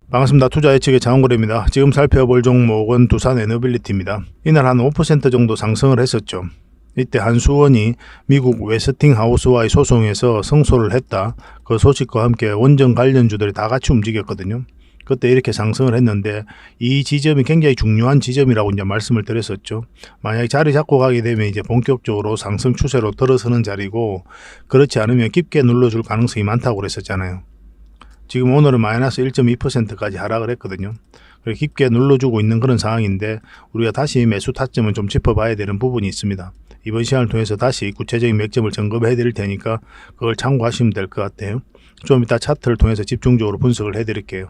반갑습니다. 투자 예측의 장원거래입니다. 지금 살펴볼 종목은 두산 에너빌리티입니다. 이날 한 5% 정도 상승을 했었죠. 이때 한수원이 미국 웨스팅하우스와의 소송에서 승소를 했다. 그 소식과 함께 원전 관련주들이 다 같이 움직였거든요. 그때 이렇게 상승을 했는데 이 지점이 굉장히 중요한 지점이라고 이제 말씀을 드렸었죠. 만약에 자리 잡고 가게 되면 이제 본격적으로 상승 추세로 들어서는 자리고, 그렇지 않으면 깊게 눌러줄 가능성이 많다고 그랬었잖아요. 지금 오늘은 마이너스 1.2%까지 하락을 했거든요. 깊게 눌러주고 있는 그런 상황인데, 우리가 다시 매수 타점은 좀 짚어봐야 되는 부분이 있습니다. 이번 시간을 통해서 다시 구체적인 맥점을 점검해 드릴 테니까 그걸 참고하시면 될 것 같아요. 좀 이따 차트를 통해서 집중적으로 분석을 해 드릴게요.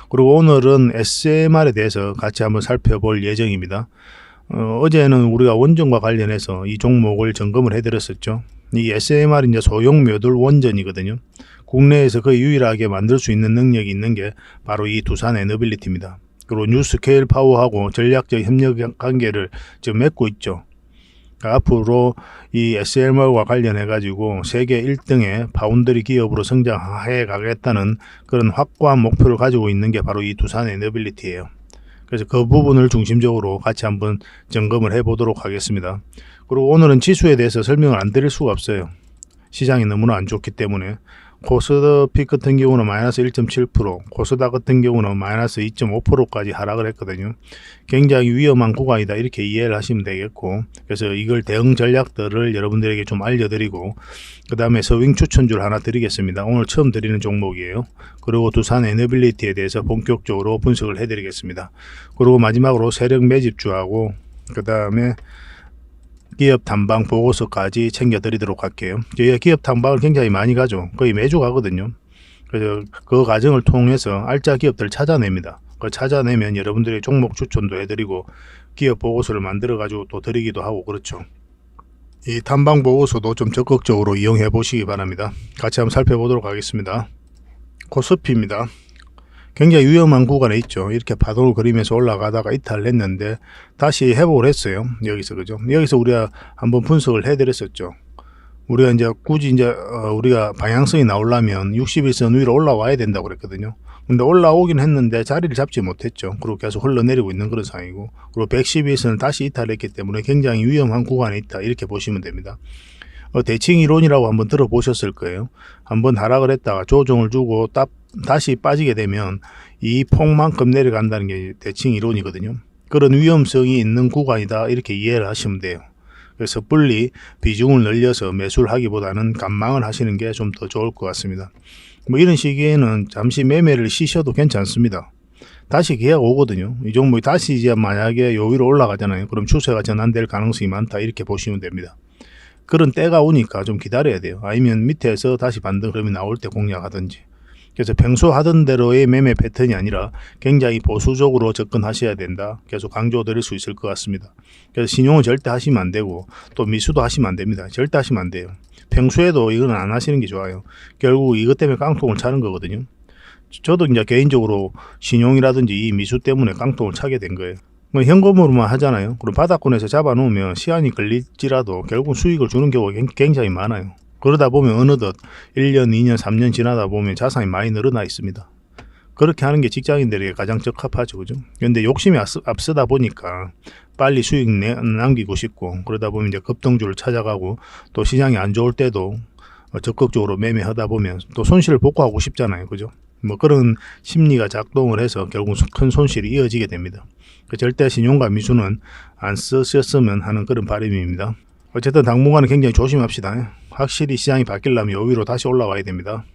그리고 오늘은 SMR에 대해서 같이 한번 살펴볼 예정입니다. 어제는 우리가 원전과 관련해서 이 종목을 점검을 해 드렸었죠. 이 SMR이 이제 소형 묘돌 원전이거든요. 국내에서 거의 유일하게 만들 수 있는 능력이 있는 게 바로 이 두산 에너빌리티입니다. 그리고 뉴스케일 파워하고 전략적 협력 관계를 지금 맺고 있죠. 앞으로 이 SMR과 관련해 가지고 세계 1등의 파운드리 기업으로 성장해 가겠다는 그런 확고한 목표를 가지고 있는 게 바로 이 두산 에너빌리티예요. 그래서 그 부분을 중심적으로 같이 한번 점검을 해 보도록 하겠습니다. 그리고 오늘은 지수에 대해서 설명을 안 드릴 수가 없어요. 시장이 너무나 안 좋기 때문에. 코스피 같은 경우는 마이너스 1.7%, 코스닥 같은 경우는 마이너스 2.5%까지 하락을 했거든요. 굉장히 위험한 구간이다, 이렇게 이해를 하시면 되겠고, 그래서 이걸 대응 전략들을 여러분들에게 좀 알려드리고, 그 다음에 서윙 추천주를 하나 드리겠습니다. 오늘 처음 드리는 종목이에요. 그리고 두산 에너빌리티에 대해서 본격적으로 분석을 해드리겠습니다. 그리고 마지막으로 세력 매집주하고 그 다음에 기업 탐방 보고서까지 챙겨드리도록 할게요. 저희가 기업 탐방을 굉장히 많이 가죠. 거의 매주 가거든요. 그래서 그 과정을 통해서 알짜 기업들을 찾아냅니다. 그 찾아내면 여러분들이 종목 추천도 해드리고 기업 보고서를 만들어 가지고 또 드리기도 하고 그렇죠. 이 탐방 보고서도 좀 적극적으로 이용해 보시기 바랍니다. 같이 한번 살펴보도록 하겠습니다. 코스피입니다. 굉장히 위험한 구간에 있죠. 이렇게 파동을 그리면서 올라가다가 이탈을 했는데 다시 회복을 했어요. 여기서, 그죠? 여기서 우리가 한번 분석을 해드렸었죠. 우리가 이제 굳이 이제 우리가 방향성이 나오려면 61선 위로 올라와야 된다고 그랬거든요. 근데 올라오긴 했는데 자리를 잡지 못했죠. 그리고 계속 흘러내리고 있는 그런 상황이고, 그리고 112선을 다시 이탈했기 때문에 굉장히 위험한 구간에 있다, 이렇게 보시면 됩니다. 대칭 이론이라고 한번 들어보셨을 거예요. 한번 하락을 했다가 조정을 주고 다시 빠지게 되면 이 폭만큼 내려간다는 게 대칭 이론이거든요. 그런 위험성이 있는 구간이다, 이렇게 이해를 하시면 돼요. 그래서 섣불리 비중을 늘려서 매수를 하기보다는 관망을 하시는 게 좀 더 좋을 것 같습니다. 뭐 이런 시기에는 잠시 매매를 쉬셔도 괜찮습니다. 다시 기회가 오거든요. 이 종목이 다시 이제 만약에 요 위로 올라가잖아요. 그럼 추세가 전환될 가능성이 많다, 이렇게 보시면 됩니다. 그런 때가 오니까 좀 기다려야 돼요. 아니면 밑에서 다시 반등 흐름이 나올 때 공략하든지. 그래서 평소 하던 대로의 매매 패턴이 아니라 굉장히 보수적으로 접근하셔야 된다, 계속 강조드릴 수 있을 것 같습니다. 그래서 신용은 절대 하시면 안 되고 또 미수도 하시면 안 됩니다. 절대 하시면 안 돼요. 평소에도 이건 안 하시는 게 좋아요. 결국 이것 때문에 깡통을 차는 거거든요. 저도 이제 개인적으로 신용이라든지 이 미수 때문에 깡통을 차게 된 거예요. 뭐 현금으로만 하잖아요. 그럼 바닥권에서 잡아놓으면 시간이 걸릴지라도 결국 수익을 주는 경우가 굉장히 많아요. 그러다 보면 어느덧 1년, 2년, 3년 지나다 보면 자산이 많이 늘어나 있습니다. 그렇게 하는 게 직장인들에게 가장 적합하죠, 그죠? 근데 욕심이 앞서다 보니까 빨리 수익 남기고 싶고, 그러다 보면 이제 급등주를 찾아가고, 또 시장이 안 좋을 때도 적극적으로 매매하다 보면 또 손실을 복구하고 싶잖아요, 그죠? 뭐 그런 심리가 작동을 해서 결국 큰 손실이 이어지게 됩니다. 절대 신용과 미수는 안 쓰셨으면 하는 그런 바람입니다. 어쨌든 당분간은 굉장히 조심합시다. 확실히 시장이 바뀌려면 요 위로 다시 올라와야 됩니다.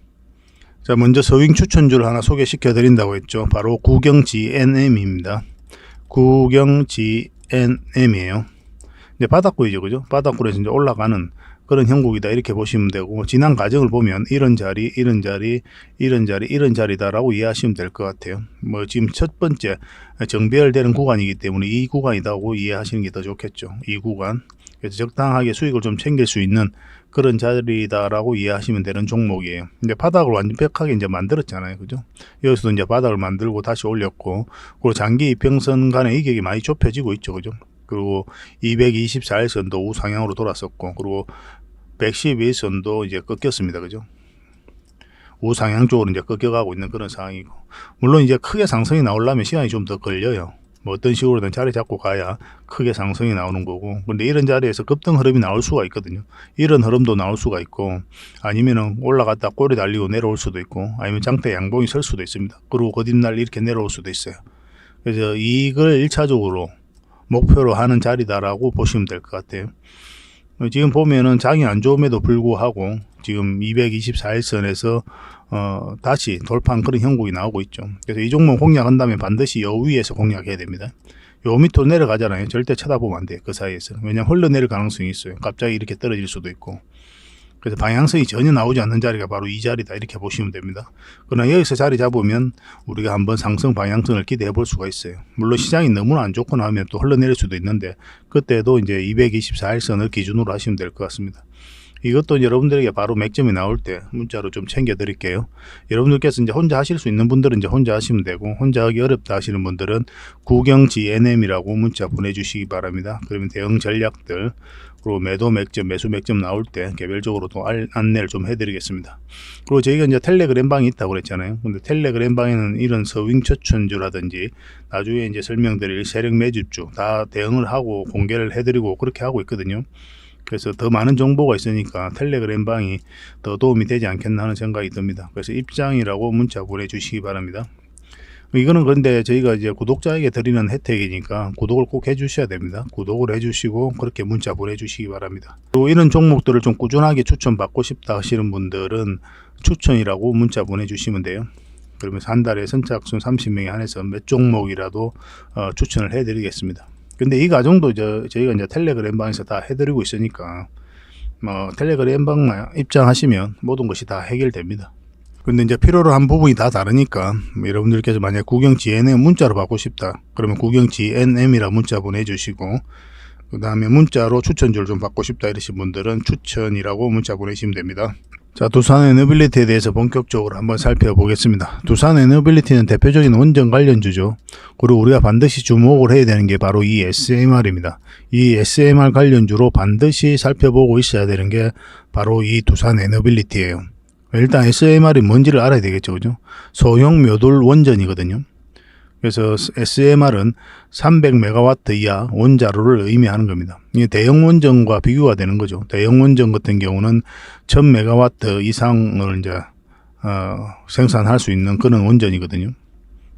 자, 먼저 서윙 추천주를 하나 소개시켜 드린다고 했죠. 바로 구경GNM입니다. 구경GNM이에요. 이제 바닥구이죠, 그죠? 바닥구에서 이제 올라가는 그런 형국이다, 이렇게 보시면 되고, 지난 과정을 보면 이런 자리, 이런 자리, 이런 자리, 이런 자리다라고 이해하시면 될 것 같아요. 뭐 지금 첫 번째 정배열되는 구간이기 때문에 이 구간이다고 이해하시는 게 더 좋겠죠. 이 구간. 그래서 적당하게 수익을 좀 챙길 수 있는 그런 자리다라고 이해하시면 되는 종목이에요. 이제 바닥을 완벽하게 이제 만들었잖아요, 그죠? 여기서도 이제 바닥을 만들고 다시 올렸고, 그리고 장기 이평선 간의 이격이 많이 좁혀지고 있죠, 그죠? 그리고 224일선도 우상향으로 돌았었고, 그리고 112일선도 이제 꺾였습니다, 그죠? 우상향 쪽으로 이제 꺾여가고 있는 그런 상황이고, 물론 이제 크게 상승이 나오려면 시간이 좀 더 걸려요. 뭐 어떤 식으로든 자리 잡고 가야 크게 상승이 나오는 거고, 근데 이런 자리에서 급등 흐름이 나올 수가 있거든요. 이런 흐름도 나올 수가 있고, 아니면은 올라갔다 꼬리 달리고 내려올 수도 있고, 아니면 장대 양봉이 설 수도 있습니다. 그리고 거듭날 이렇게 내려올 수도 있어요. 그래서 이걸 1차적으로 목표로 하는 자리다라고 보시면 될 것 같아요. 지금 보면은 장이 안 좋음에도 불구하고 지금 224일선에서 다시 돌파한 그런 형국이 나오고 있죠. 그래서 이 종목 공략한다면 반드시 요 위에서 공략해야 됩니다. 요 밑으로 내려가잖아요. 절대 쳐다보면 안 돼요. 그 사이에서. 왜냐면 흘러내릴 가능성이 있어요. 갑자기 이렇게 떨어질 수도 있고. 그래서 방향성이 전혀 나오지 않는 자리가 바로 이 자리다, 이렇게 보시면 됩니다. 그러나 여기서 자리 잡으면 우리가 한번 상승 방향성을 기대해 볼 수가 있어요. 물론 시장이 너무나 안 좋거나 하면 또 흘러내릴 수도 있는데, 그때도 이제 224일선을 기준으로 하시면 될 것 같습니다. 이것도 여러분들에게 바로 맥점이 나올 때 문자로 좀 챙겨 드릴게요. 여러분들께서 이제 혼자 하실 수 있는 분들은 이제 혼자 하시면 되고, 혼자 하기 어렵다 하시는 분들은 구경지 NM이라고 문자 보내주시기 바랍니다. 그러면 대응 전략들, 그리고 매도 맥점, 매수 맥점 나올 때 개별적으로 또 안내를 좀 해드리겠습니다. 그리고 저희가 이제 텔레그램 방이 있다고 그랬잖아요. 근데 텔레그램 방에는 이런 서윙 추천주라든지 나중에 이제 설명드릴 세력 매집주 다 대응을 하고 공개를 해드리고 그렇게 하고 있거든요. 그래서 더 많은 정보가 있으니까 텔레그램 방이 더 도움이 되지 않겠나 하는 생각이 듭니다. 그래서 입장이라고 문자 보내주시기 바랍니다. 이거는 그런데 저희가 이제 구독자에게 드리는 혜택이니까 구독을 꼭 해주셔야 됩니다. 구독을 해주시고 그렇게 문자 보내주시기 바랍니다. 그리고 이런 종목들을 좀 꾸준하게 추천받고 싶다 하시는 분들은 추천이라고 문자 보내주시면 돼요. 그러면서 한 달에 선착순 30명에 한해서 몇 종목이라도 추천을 해드리겠습니다. 근데 이 과정도 저희가 이제 텔레그램 방에서 다 해드리고 있으니까 텔레그램 방만 입장하시면 모든 것이 다 해결됩니다. 근데 이제 필요로 한 부분이 다 다르니까 여러분들께서 만약 구경지 NM 문자로 받고 싶다 그러면 구경지 NM이라 문자 보내주시고, 그 다음에 문자로 추천주를 좀 받고 싶다 이러신 분들은 추천이라고 문자 보내시면 됩니다. 자, 두산 에너빌리티에 대해서 본격적으로 한번 살펴보겠습니다. 두산 에너빌리티는 대표적인 원전 관련주죠. 그리고 우리가 반드시 주목을 해야 되는 게 바로 이 SMR입니다. 이 SMR 관련주로 반드시 살펴보고 있어야 되는 게 바로 이 두산 에너빌리티예요. 일단 SMR이 뭔지를 알아야 되겠죠, 그죠? 소형 묘돌 원전이거든요. 그래서 SMR은 300MW 이하 원자로를 의미하는 겁니다. 이게 대형 원전과 비교가 되는 거죠. 대형 원전 같은 경우는 1000MW 이상을 이제 생산할 수 있는 그런 원전이거든요.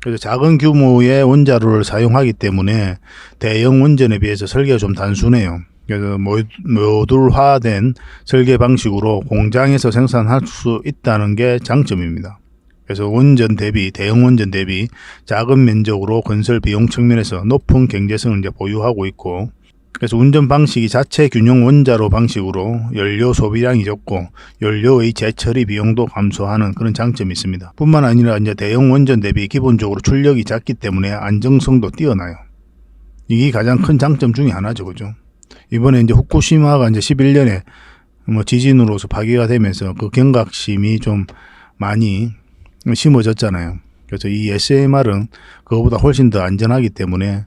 그래서 작은 규모의 원자로를 사용하기 때문에 대형 원전에 비해서 설계가 좀 단순해요. 그래서 모듈화된 설계 방식으로 공장에서 생산할 수 있다는 게 장점입니다. 그래서 원전 대비, 대형 원전 대비 작은 면적으로 건설 비용 측면에서 높은 경제성을 이제 보유하고 있고, 그래서 운전 방식이 자체 균형 원자로 방식으로 연료 소비량이 적고 연료의 재처리 비용도 감소하는 그런 장점이 있습니다. 뿐만 아니라 이제 대형 원전 대비 기본적으로 출력이 작기 때문에 안정성도 뛰어나요. 이게 가장 큰 장점 중에 하나죠, 그죠? 이번에 이제 후쿠시마가 이제 11년에 지진으로서 파괴가 되면서 그 경각심이 좀 많이 심어졌잖아요. 그래서 이 SMR은 그거보다 훨씬 더 안전하기 때문에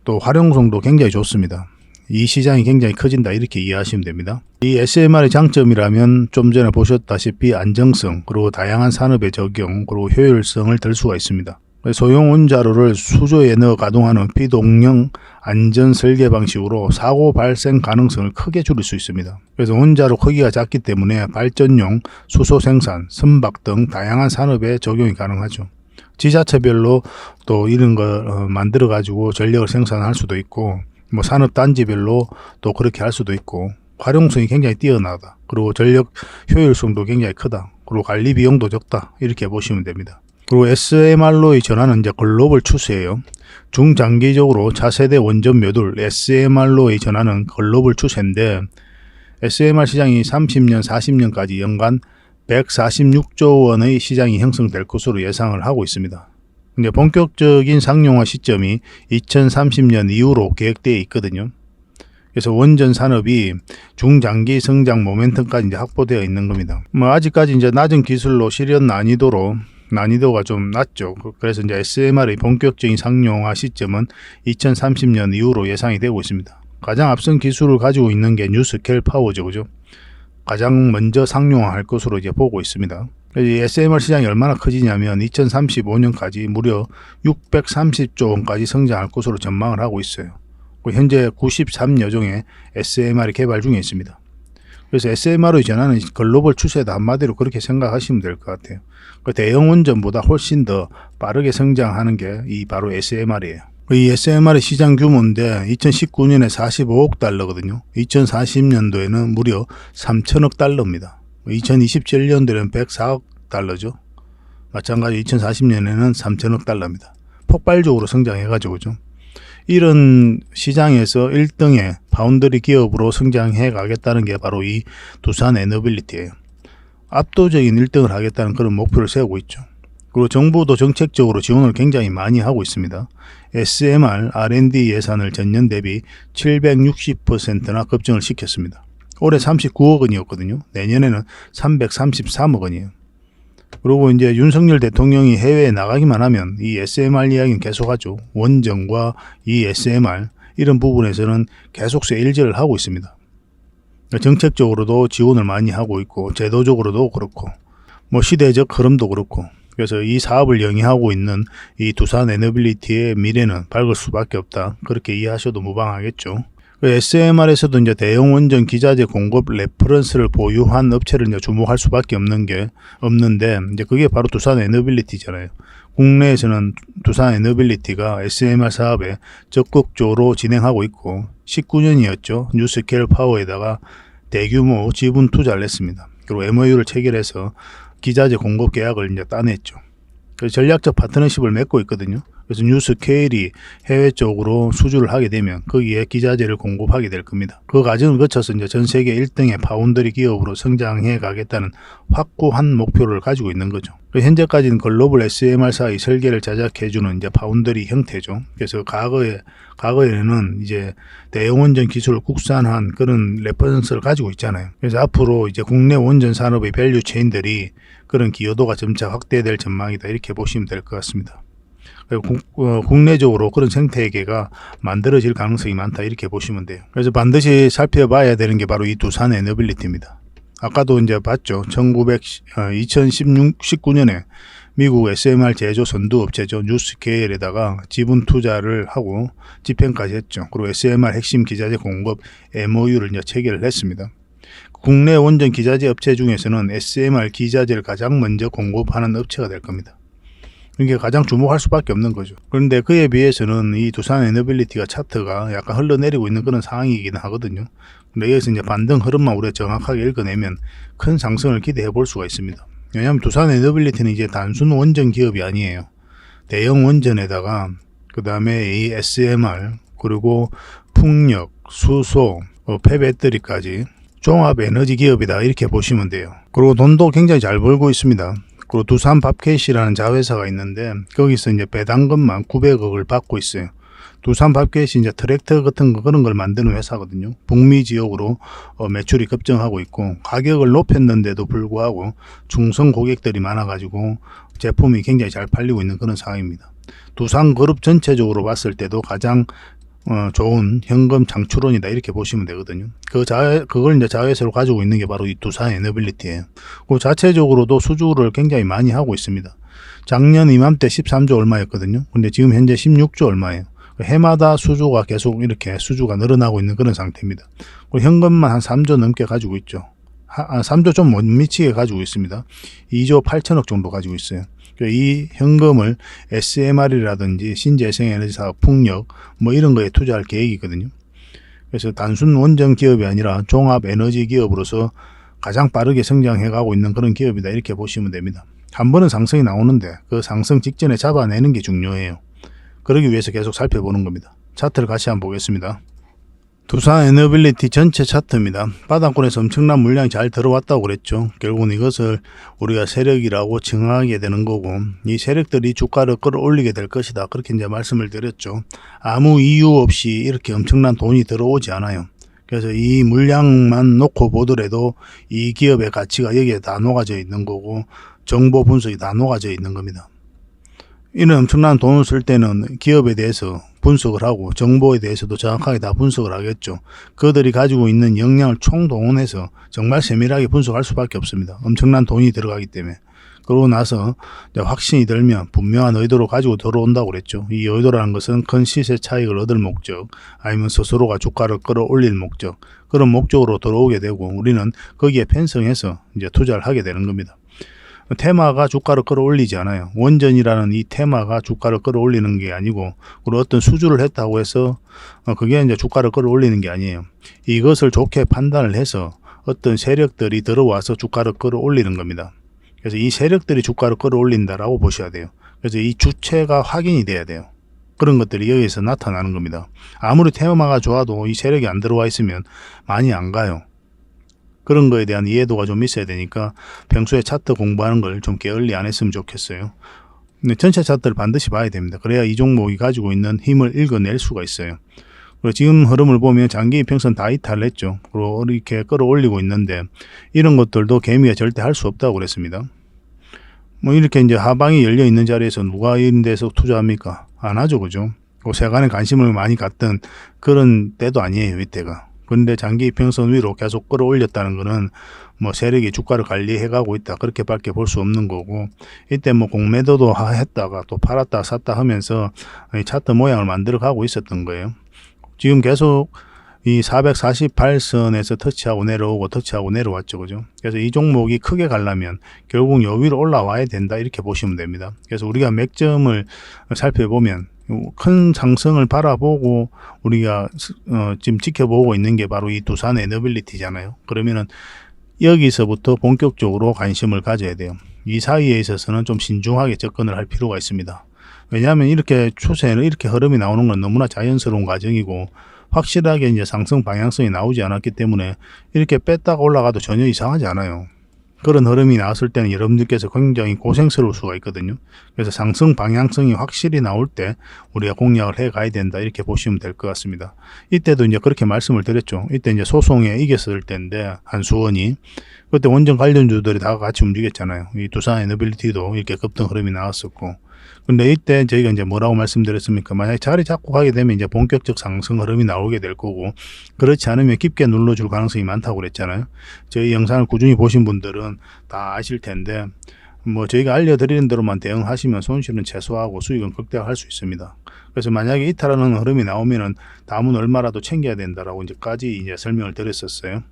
또 활용성도 굉장히 좋습니다. 이 시장이 굉장히 커진다 이렇게 이해하시면 됩니다. 이 SMR의 장점이라면 좀 전에 보셨다시피 안정성, 그리고 다양한 산업의 적용, 그리고 효율성을 들 수가 있습니다. 소형 원자로를 수조에 넣어 가동하는 비동형 안전 설계 방식으로 사고 발생 가능성을 크게 줄일 수 있습니다. 그래서 원자로 크기가 작기 때문에 발전용, 수소 생산, 선박 등 다양한 산업에 적용이 가능하죠. 지자체별로 또 이런 거 만들어 가지고 전력을 생산할 수도 있고, 산업 단지별로 또 그렇게 할 수도 있고, 활용성이 굉장히 뛰어나다. 그리고 전력 효율성도 굉장히 크다. 그리고 관리 비용도 적다. 이렇게 보시면 됩니다. 그리고 SMR로의 전환은 이제 글로벌 추세예요. 중장기적으로 차세대 원전 묘돌 SMR로의 전환은 글로벌 추세인데, SMR 시장이 30년, 40년까지 연간 146조 원의 시장이 형성될 것으로 예상을 하고 있습니다. 이제 본격적인 상용화 시점이 2030년 이후로 계획되어 있거든요. 그래서 원전 산업이 중장기 성장 모멘텀까지 이제 확보되어 있는 겁니다. 아직까지 이제 낮은 기술로 실현 난이도가 좀 낮죠. 그래서 이제 SMR의 본격적인 상용화 시점은 2030년 이후로 예상이 되고 있습니다. 가장 앞선 기술을 가지고 있는 게 뉴스케일 파워죠, 그죠? 가장 먼저 상용화할 것으로 이제 보고 있습니다. 이 SMR 시장이 얼마나 커지냐면 2035년까지 무려 630조 원까지 성장할 것으로 전망을 하고 있어요. 현재 93여 종의 SMR이 개발 중에 있습니다. 그래서 SMR의 전환은 글로벌 추세다, 한마디로 그렇게 생각하시면 될 것 같아요. 대형 원전보다 훨씬 더 빠르게 성장하는 게 이 바로 SMR이에요. 이 SMR의 시장 규모인데 2019년에 45억 달러거든요. 2040년도에는 무려 3천억 달러입니다. 2027년도에는 104억 달러죠. 마찬가지로 2040년에는 3천억 달러입니다. 폭발적으로 성장해가지고 좀 이런 시장에서 1등의 파운드리 기업으로 성장해 가겠다는 게 바로 이 두산 에너빌리티예요. 압도적인 1등을 하겠다는 그런 목표를 세우고 있죠. 그리고 정부도 정책적으로 지원을 굉장히 많이 하고 있습니다. SMR R&D 예산을 전년 대비 760%나 급증을 시켰습니다. 올해 39억 원이었거든요. 내년에는 333억 원이에요. 그리고 이제 윤석열 대통령이 해외에 나가기만 하면 이 SMR 이야기는 계속하죠. 원전과 이 SMR 이런 부분에서는 계속 세일즈를 하고 있습니다. 정책적으로도 지원을 많이 하고 있고 제도적으로도 그렇고 뭐 시대적 흐름도 그렇고, 그래서 이 사업을 영위하고 있는 이 두산 에너빌리티의 미래는 밝을 수밖에 없다, 그렇게 이해하셔도 무방하겠죠. SMR에서도 이제 대형 원전 기자재 공급 레퍼런스를 보유한 업체를 이제 주목할 수밖에 없는데 이제 그게 바로 두산 에너빌리티잖아요. 국내에서는 두산 에너빌리티가 SMR 사업에 적극적으로 진행하고 있고 19년이었죠. 뉴스케일 파워에다가 대규모 지분 투자를 했습니다. 그리고 MOU를 체결해서 기자재 공급 계약을 이제 따냈죠. 그래서 전략적 파트너십을 맺고 있거든요. 그래서 뉴스케일이 해외 쪽으로 수주를 하게 되면 거기에 기자재를 공급하게 될 겁니다. 그 과정을 거쳐서 이제 전 세계 1등의 파운드리 기업으로 성장해 가겠다는 확고한 목표를 가지고 있는 거죠. 현재까지는 글로벌 SMR사의 설계를 제작해주는 이제 파운드리 형태죠. 그래서 과거에는 이제 대형 원전 기술을 국산한 그런 레퍼런스를 가지고 있잖아요. 그래서 앞으로 이제 국내 원전 산업의 밸류 체인들이 그런 기여도가 점차 확대될 전망이다, 이렇게 보시면 될 것 같습니다. 국내적으로 그런 생태계가 만들어질 가능성이 많다, 이렇게 보시면 돼요. 그래서 반드시 살펴봐야 되는 게 바로 이 두산 에너빌리티입니다. 아까도 이제 봤죠. 2019년에 미국 SMR 제조 선두업체죠. 뉴스케일에다가 지분 투자를 하고 집행까지 했죠. 그리고 SMR 핵심 기자재 공급 MOU를 이제 체결을 했습니다. 국내 원전 기자재 업체 중에서는 SMR 기자재를 가장 먼저 공급하는 업체가 될 겁니다. 이게 가장 주목할 수밖에 없는 거죠. 그런데 그에 비해서는 이 두산 에너빌리티가 차트가 약간 흘러내리고 있는 그런 상황이긴 하거든요. 근데 여기서 이제 반등 흐름만 우리가 정확하게 읽어내면 큰 상승을 기대해 볼 수가 있습니다. 왜냐하면 두산 에너빌리티는 이제 단순 원전 기업이 아니에요. 대형 원전에다가 그 다음에 이 SMR 그리고 풍력, 수소, 폐배터리까지 종합 에너지 기업이다, 이렇게 보시면 돼요. 그리고 돈도 굉장히 잘 벌고 있습니다. 그리고 두산 밥캣이라는 자회사가 있는데 거기서 이제 배당금만 900억을 받고 있어요. 두산 밥캣이 이제 트랙터 같은 거 그런 걸 만드는 회사거든요. 북미 지역으로 매출이 급증하고 있고 가격을 높였는데도 불구하고 중성 고객들이 많아가지고 제품이 굉장히 잘 팔리고 있는 그런 상황입니다. 두산 그룹 전체적으로 봤을 때도 가장 좋은 현금 창출원이다, 이렇게 보시면 되거든요. 그걸 이제 자회사로 가지고 있는 게 바로 이 두산 에너빌리티예요. 그 자체적으로도 수주를 굉장히 많이 하고 있습니다. 작년 이맘때 13조 얼마였거든요. 근데 지금 현재 16조 얼마예요. 해마다 수주가 계속 이렇게 수주가 늘어나고 있는 그런 상태입니다. 그리고 현금만 한 3조 넘게 가지고 있죠. 3조 좀 못 미치게 가지고 있습니다. 2조 8천억 정도 가지고 있어요. 이 현금을 SMR이라든지 신재생에너지 사업, 풍력 뭐 이런 거에 투자할 계획이거든요. 그래서 단순 원전 기업이 아니라 종합 에너지 기업으로서 가장 빠르게 성장해 가고 있는 그런 기업이다, 이렇게 보시면 됩니다. 한 번은 상승이 나오는데 그 상승 직전에 잡아내는 게 중요해요. 그러기 위해서 계속 살펴보는 겁니다. 차트를 같이 한번 보겠습니다. 두산 에너빌리티 전체 차트입니다. 바닥권에서 엄청난 물량이 잘 들어왔다고 그랬죠. 결국은 이것을 우리가 세력이라고 정하게 되는 거고, 이 세력들이 주가를 끌어올리게 될 것이다, 그렇게 이제 말씀을 드렸죠. 아무 이유 없이 이렇게 엄청난 돈이 들어오지 않아요. 그래서 이 물량만 놓고 보더라도 이 기업의 가치가 여기에 다 녹아져 있는 거고 정보 분석이 다 녹아져 있는 겁니다. 이런 엄청난 돈을 쓸 때는 기업에 대해서 분석을 하고 정보에 대해서도 정확하게 다 분석을 하겠죠. 그들이 가지고 있는 역량을 총동원해서 정말 세밀하게 분석할 수밖에 없습니다. 엄청난 돈이 들어가기 때문에. 그러고 나서 이제 확신이 들면 분명한 의도로 가지고 들어온다고 그랬죠. 이 의도라는 것은 큰 시세 차익을 얻을 목적, 아니면 스스로가 주가를 끌어올릴 목적, 그런 목적으로 들어오게 되고 우리는 거기에 편성해서 이제 투자를 하게 되는 겁니다. 테마가 주가를 끌어올리지 않아요. 원전이라는 이 테마가 주가를 끌어올리는 게 아니고, 그리고 어떤 수주를 했다고 해서 그게 이제 주가를 끌어올리는 게 아니에요. 이것을 좋게 판단을 해서 어떤 세력들이 들어와서 주가를 끌어올리는 겁니다. 그래서 이 세력들이 주가를 끌어올린다라고 보셔야 돼요. 그래서 이 주체가 확인이 돼야 돼요. 그런 것들이 여기서 나타나는 겁니다. 아무리 테마가 좋아도 이 세력이 안 들어와 있으면 많이 안 가요. 그런 거에 대한 이해도가 좀 있어야 되니까 평소에 차트 공부하는 걸 좀 게을리 안 했으면 좋겠어요. 근데 전체 차트를 반드시 봐야 됩니다. 그래야 이 종목이 가지고 있는 힘을 읽어낼 수가 있어요. 그리고 지금 흐름을 보면 장기 이평선 다 이탈을 했죠. 그리고 이렇게 끌어올리고 있는데 이런 것들도 개미가 절대 할 수 없다고 그랬습니다. 뭐 이렇게 이제 하방이 열려 있는 자리에서 누가 이런 데서 투자합니까? 안 하죠, 그죠? 세간에 관심을 많이 갖던 그런 때도 아니에요, 이때가. 그런데 장기 이평선 위로 계속 끌어올렸다는 것은 뭐 세력이 주가를 관리해가고 있다, 그렇게밖에 볼 수 없는 거고, 이때 뭐 공매도도 했다가 또 팔았다 샀다 하면서 차트 모양을 만들어 가고 있었던 거예요. 지금 계속 이 448선에서 터치하고 내려오고 터치하고 내려왔죠, 그죠? 그래서 이 종목이 크게 가려면 결국 요 위로 올라와야 된다, 이렇게 보시면 됩니다. 그래서 우리가 맥점을 살펴보면 큰 상승을 바라보고 우리가 지금 지켜보고 있는 게 바로 이 두산 에너빌리티잖아요. 그러면은 여기서부터 본격적으로 관심을 가져야 돼요. 이 사이에 있어서는 좀 신중하게 접근을 할 필요가 있습니다. 왜냐하면 이렇게 추세는, 이렇게 흐름이 나오는 건 너무나 자연스러운 과정이고, 확실하게 이제 상승 방향성이 나오지 않았기 때문에 이렇게 뺐다가 올라가도 전혀 이상하지 않아요. 그런 흐름이 나왔을 때는 여러분들께서 굉장히 고생스러울 수가 있거든요. 그래서 상승 방향성이 확실히 나올 때 우리가 공략을 해 가야 된다, 이렇게 보시면 될 것 같습니다. 이때도 이제 그렇게 말씀을 드렸죠. 이때 이제 소송에 이겼을 때인데, 한수원이 그때 원전 관련주들이 다 같이 움직였잖아요. 이 두산 에너빌리티도 이렇게 급등 흐름이 나왔었고. 근데 이때 저희가 이제 뭐라고 말씀드렸습니까? 만약에 자리 잡고 가게 되면 이제 본격적 상승 흐름이 나오게 될 거고, 그렇지 않으면 깊게 눌러줄 가능성이 많다고 그랬잖아요. 저희 영상을 꾸준히 보신 분들은 다 아실 텐데, 뭐 저희가 알려드리는 대로만 대응하시면 손실은 최소화하고 수익은 극대화할 수 있습니다. 그래서 만약에 이탈하는 흐름이 나오면은 다음은 얼마라도 챙겨야 된다라고 이제까지 이제 설명을 드렸었어요.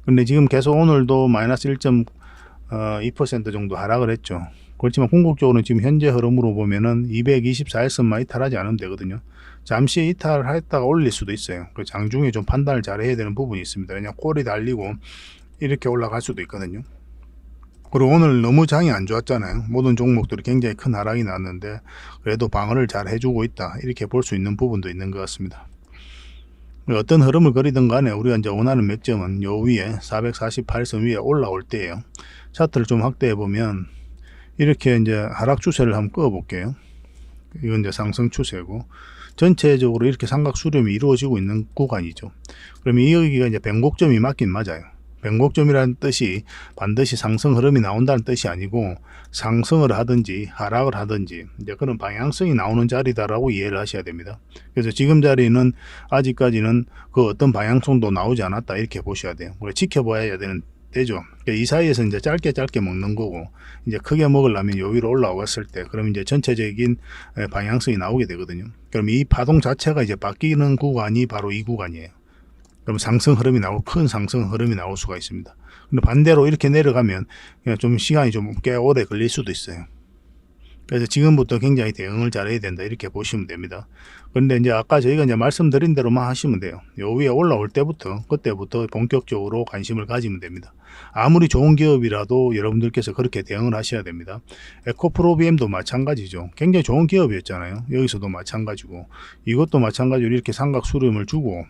근데 지금 계속 오늘도 마이너스 1.2% 정도 하락을 했죠. 그렇지만 궁극적으로는 지금 현재 흐름으로 보면은 224일선만 이탈하지 않으면 되거든요. 잠시 이탈을 했다가 올릴 수도 있어요. 그 장중에 좀 판단을 잘 해야 되는 부분이 있습니다. 왜냐하면 꼴이 달리고 이렇게 올라갈 수도 있거든요. 그리고 오늘 너무 장이 안 좋았잖아요. 모든 종목들이 굉장히 큰 하락이 났는데 그래도 방어를 잘 해주고 있다, 이렇게 볼 수 있는 부분도 있는 것 같습니다. 어떤 흐름을 그리든 간에 우리가 이제 원하는 맥점은 요 위에 448선 위에 올라올 때예요. 차트를 좀 확대해 보면 이렇게 이제 하락 추세를 한번 그어 볼게요. 이건 이제 상승 추세고, 전체적으로 이렇게 삼각 수렴이 이루어지고 있는 구간이죠. 그러면 여기가 이제 변곡점이 맞긴 맞아요. 변곡점이라는 뜻이 반드시 상승 흐름이 나온다는 뜻이 아니고, 상승을 하든지 하락을 하든지 이제 그런 방향성이 나오는 자리다라고 이해를 하셔야 됩니다. 그래서 지금 자리는 아직까지는 그 어떤 방향성도 나오지 않았다, 이렇게 보셔야 돼요. 지켜봐야 되죠. 이 사이에서 이제 짧게 먹는 거고, 이제 크게 먹으려면 요 위로 올라왔을 때, 그럼 이제 전체적인 방향성이 나오게 되거든요. 그럼 이 파동 자체가 이제 바뀌는 구간이 바로 이 구간이에요. 그럼 상승 흐름이 큰 상승 흐름이 나올 수가 있습니다. 근데 반대로 이렇게 내려가면 그냥 좀 시간이 좀 꽤 오래 걸릴 수도 있어요. 그래서 지금부터 굉장히 대응을 잘해야 된다, 이렇게 보시면 됩니다. 그런데 이제 아까 저희가 이제 말씀드린 대로만 하시면 돼요. 요 위에 올라올 때부터, 그때부터 본격적으로 관심을 가지면 됩니다. 아무리 좋은 기업이라도 여러분들께서 그렇게 대응을 하셔야 됩니다. 에코프로비엠도 마찬가지죠. 굉장히 좋은 기업이었잖아요. 여기서도 마찬가지고, 이것도 마찬가지로 이렇게 삼각 수렴을 주고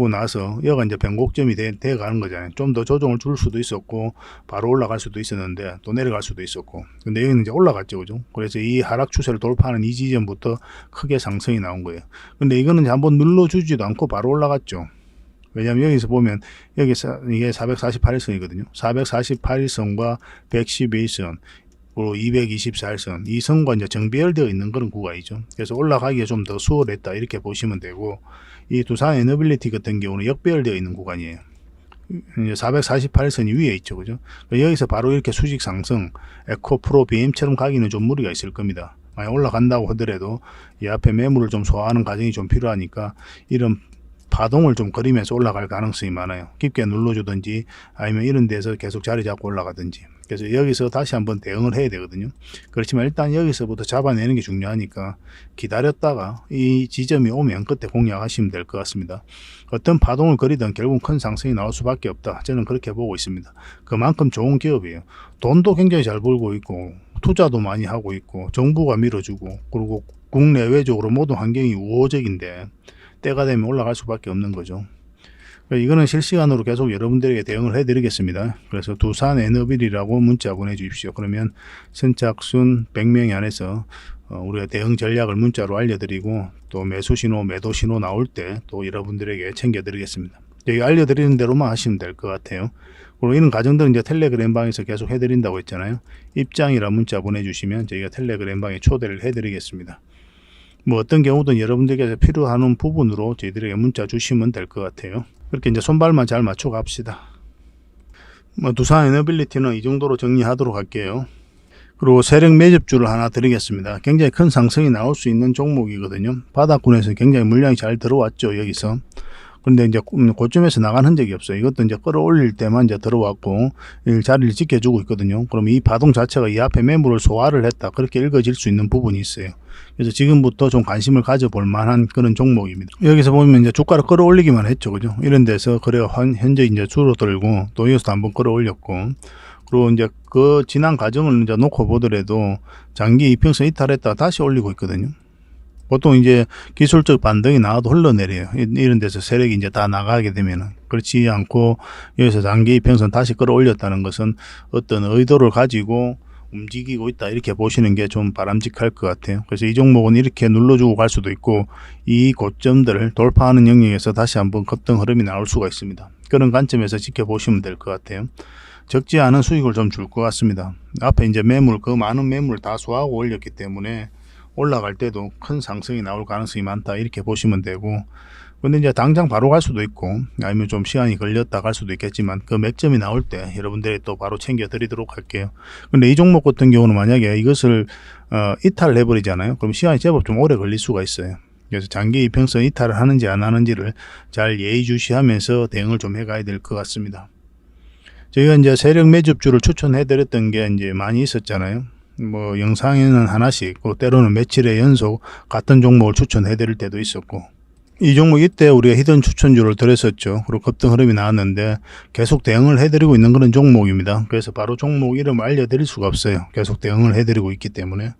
나서 여기가 이제 변곡점이 돼 가는 거잖아요. 좀 더 조정을 줄 수도 있었고 바로 올라갈 수도 있었는데 또 내려갈 수도 있었고, 근데 여기는 이제 올라갔죠, 그죠? 그래서 이 하락 추세를 돌파하는 이 지점부터 크게 상승이 나온 거예요. 근데 이거는 한번 눌러주지도 않고 바로 올라갔죠. 왜냐하면 여기서 보면 여기서 이게 448일선이거든요. 448일선과 111선, 그리고 224일선, 이 선과 이제 정비열되어 있는 그런 구간이죠. 그래서 올라가기가 좀 더 수월했다, 이렇게 보시면 되고, 이 두산 에너빌리티 같은 경우는 역배열되어 있는 구간이에요. 이제 448선이 위에 있죠, 그죠? 여기서 바로 이렇게 수직 상승, 에코 프로 BM처럼 가기는 좀 무리가 있을 겁니다. 만약 올라간다고 하더라도 이 앞에 매물을 좀 소화하는 과정이 좀 필요하니까 이런 파동을 좀 그리면서 올라갈 가능성이 많아요. 깊게 눌러주든지 아니면 이런 데서 계속 자리 잡고 올라가든지. 그래서 여기서 다시 한번 대응을 해야 되거든요. 그렇지만 일단 여기서부터 잡아내는 게 중요하니까 기다렸다가 이 지점이 오면 그때 공략하시면 될 것 같습니다. 어떤 파동을 그리든 결국 큰 상승이 나올 수밖에 없다. 저는 그렇게 보고 있습니다. 그만큼 좋은 기업이에요. 돈도 굉장히 잘 벌고 있고 투자도 많이 하고 있고 정부가 밀어주고 그리고 국내외적으로 모든 환경이 우호적인데 때가 되면 올라갈 수밖에 없는 거죠. 이거는 실시간으로 계속 여러분들에게 대응을 해드리겠습니다. 그래서 두산 에너빌이라고 문자 보내주십시오. 그러면 선착순 100명이 안에서 우리가 대응 전략을 문자로 알려드리고 또 매수 신호, 매도 신호 나올 때 또 여러분들에게 챙겨드리겠습니다. 여기 알려드리는 대로만 하시면 될 것 같아요. 그리고 이런 과정들은 이제 텔레그램 방에서 계속 해드린다고 했잖아요. 입장이라 문자 보내주시면 저희가 텔레그램 방에 초대를 해드리겠습니다. 뭐 어떤 경우든 여러분들께서 필요한 부분으로 저희들에게 문자 주시면 될 것 같아요. 그렇게 이제 손발만 잘 맞춰 갑시다. 뭐 두산 에너빌리티는 이 정도로 정리하도록 할게요. 그리고 세력 매집주를 하나 드리겠습니다. 굉장히 큰 상승이 나올 수 있는 종목이거든요. 바닥권에서 굉장히 물량이 잘 들어왔죠, 여기서. 그런데 이제 고점에서 나간 흔적이 없어요. 이것도 이제 끌어올릴 때만 이제 들어왔고 자리를 지켜주고 있거든요. 그럼 이 파동 자체가 이 앞에 매물을 소화를 했다, 그렇게 읽어질 수 있는 부분이 있어요. 그래서 지금부터 좀 관심을 가져볼 만한 그런 종목입니다. 여기서 보면 이제 주가를 끌어올리기만 했죠, 그죠? 이런 데서 거래가 현재 이제 줄어들고 또 여기서도 한번 끌어올렸고, 그리고 이제 그 지난 과정을 이제 놓고 보더라도 장기 이평선 이탈했다가 다시 올리고 있거든요. 보통 이제 기술적 반등이 나와도 흘러내려요. 이런 데서 세력이 이제 다 나가게 되면은. 그렇지 않고 여기서 장기 이평선 다시 끌어올렸다는 것은 어떤 의도를 가지고 움직이고 있다, 이렇게 보시는 게 좀 바람직할 것 같아요. 그래서 이 종목은 이렇게 눌러주고 갈 수도 있고 이 고점들을 돌파하는 영역에서 다시 한번 급등 흐름이 나올 수가 있습니다. 그런 관점에서 지켜보시면 될 것 같아요. 적지 않은 수익을 좀 줄 것 같습니다. 앞에 이제 매물, 그 많은 매물을 다 소화하고 올렸기 때문에 올라갈 때도 큰 상승이 나올 가능성이 많다, 이렇게 보시면 되고, 근데 이제 당장 바로 갈 수도 있고 아니면 좀 시간이 걸렸다 갈 수도 있겠지만 그 맥점이 나올 때 여러분들이 또 바로 챙겨 드리도록 할게요. 근데 이 종목 같은 경우는 만약에 이것을 이탈을 해버리잖아요. 그럼 시간이 제법 좀 오래 걸릴 수가 있어요. 그래서 장기 이평선 이탈을 하는지 안 하는지를 잘 예의주시하면서 대응을 좀 해가야 될 것 같습니다. 저희가 이제 세력 매집주를 추천해 드렸던 게 이제 많이 있었잖아요. 뭐 영상에는 하나씩, 때로는 며칠의 연속 같은 종목을 추천해 드릴 때도 있었고, 이 종목 이때 우리가 히든 추천주를 드렸었죠. 그리고 급등 흐름이 나왔는데 계속 대응을 해드리고 있는 그런 종목입니다. 그래서 바로 종목 이름을 알려드릴 수가 없어요. 계속 대응을 해드리고 있기 때문에.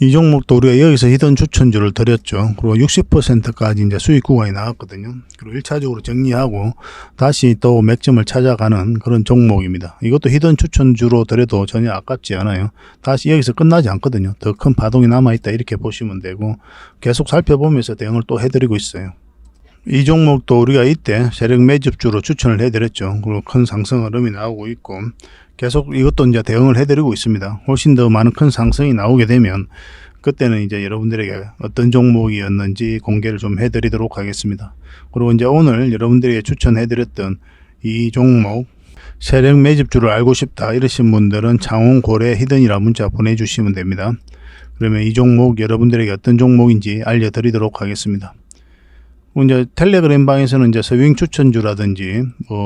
이 종목도 우리가 여기서 히든 추천주를 드렸죠. 그리고 60%까지 이제 수익 구간이 나왔거든요. 그리고 1차적으로 정리하고 다시 또 맥점을 찾아가는 그런 종목입니다. 이것도 히든 추천주로 드려도 전혀 아깝지 않아요. 다시 여기서 끝나지 않거든요. 더 큰 파동이 남아있다, 이렇게 보시면 되고 계속 살펴보면서 대응을 또 해드리고 있어요. 이 종목도 우리가 이때 세력 매집주로 추천을 해드렸죠. 그리고 큰 상승 흐름이 나오고 있고 계속 이것도 이제 대응을 해드리고 있습니다. 훨씬 더 많은 큰 상승이 나오게 되면 그때는 이제 여러분들에게 어떤 종목이었는지 공개를 좀 해드리도록 하겠습니다. 그리고 이제 오늘 여러분들에게 추천해드렸던 이 종목 세력 매집주를 알고 싶다 이러신 분들은 창원 고래 히든이라 문자 보내주시면 됩니다. 그러면 이 종목 여러분들에게 어떤 종목인지 알려드리도록 하겠습니다. 이제 텔레그램 방에서는 이제 서윙 추천주라든지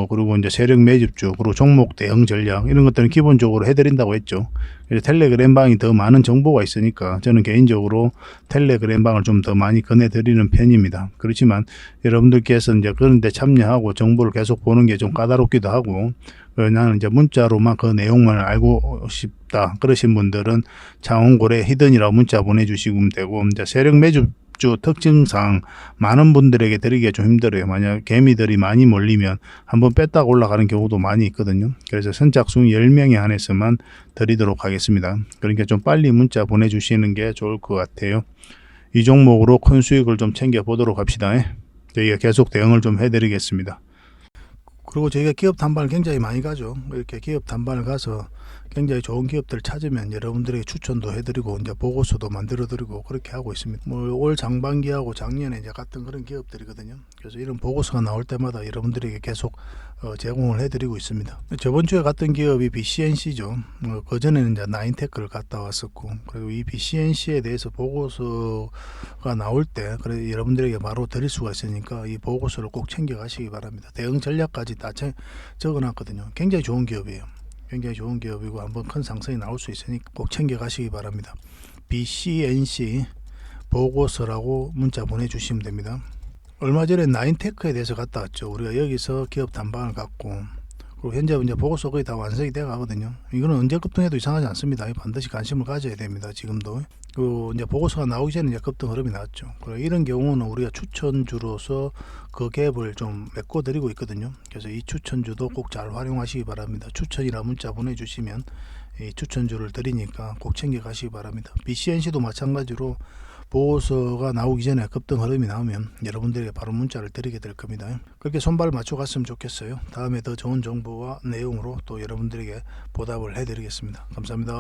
그리고 이제 세력 매집주, 그리고 종목 대응 전략, 이런 것들은 기본적으로 해드린다고 했죠. 그래서 텔레그램 방이 더 많은 정보가 있으니까 저는 개인적으로 텔레그램 방을 좀 더 많이 권해드리는 편입니다. 그렇지만 여러분들께서 이제 그런 데 참여하고 정보를 계속 보는 게 좀 까다롭기도 하고 나는 이제 문자로만 그 내용만 알고 싶다 그러신 분들은 창원고래 히든이라고 문자 보내주시면 되고, 이제 세력 매집 특징상 많은 분들에게 드리기가 좀 힘들어요. 만약 개미들이 많이 몰리면 한번 뺐다가 올라가는 경우도 많이 있거든요. 그래서 선착순 10명에 한해서만 드리도록 하겠습니다. 그러니까 좀 빨리 문자 보내주시는 게 좋을 것 같아요. 이 종목으로 큰 수익을 좀 챙겨보도록 합시다. 저희가 계속 대응을 좀 해드리겠습니다. 그리고 저희가 기업 단반을 굉장히 많이 가죠. 이렇게 기업 단반을 가서 굉장히 좋은 기업들을 찾으면 여러분들에게 추천도 해드리고 이제 보고서도 만들어드리고 그렇게 하고 있습니다. 올 상반기하고 작년에 이제 갔던 그런 기업들이거든요. 그래서 이런 보고서가 나올 때마다 여러분들에게 계속 제공을 해드리고 있습니다. 저번 주에 갔던 기업이 BCNC죠. 그전에는 이제 나인테크를 갔다 왔었고, 그리고 이 BCNC에 대해서 보고서가 나올 때 그래 여러분들에게 바로 드릴 수가 있으니까 이 보고서를 꼭 챙겨 가시기 바랍니다. 대응 전략까지 다 적어놨거든요. 굉장히 좋은 기업이에요. 굉장히 좋은 기업이고 한번 큰 상승이 나올 수 있으니까 꼭 챙겨 가시기 바랍니다. BCNC 보고서라고 문자 보내주시면 됩니다. 얼마 전에 나인테크에 대해서 갔다 왔죠. 우리가 여기서 기업 탐방을 갔고, 그리고 현재 이제 보고서 거의 다 완성이 돼 가거든요. 이거는 언제 급등해도 이상하지 않습니다. 반드시 관심을 가져야 됩니다. 지금도. 그 이제 보고서가 나오기 전에 이제 급등 흐름이 나왔죠. 그리고 이런 경우는 우리가 추천주로서 그 갭을 좀 메꿔 드리고 있거든요. 그래서 이 추천주도 꼭 잘 활용하시기 바랍니다. 추천이라 문자 보내주시면 이 추천주를 드리니까 꼭 챙겨 가시기 바랍니다. BCNC도 마찬가지로 보고서가 나오기 전에 급등 흐름이 나오면 여러분들에게 바로 문자를 드리게 될 겁니다. 그렇게 손발 맞춰 갔으면 좋겠어요. 다음에 더 좋은 정보와 내용으로 또 여러분들에게 보답을 해드리겠습니다. 감사합니다.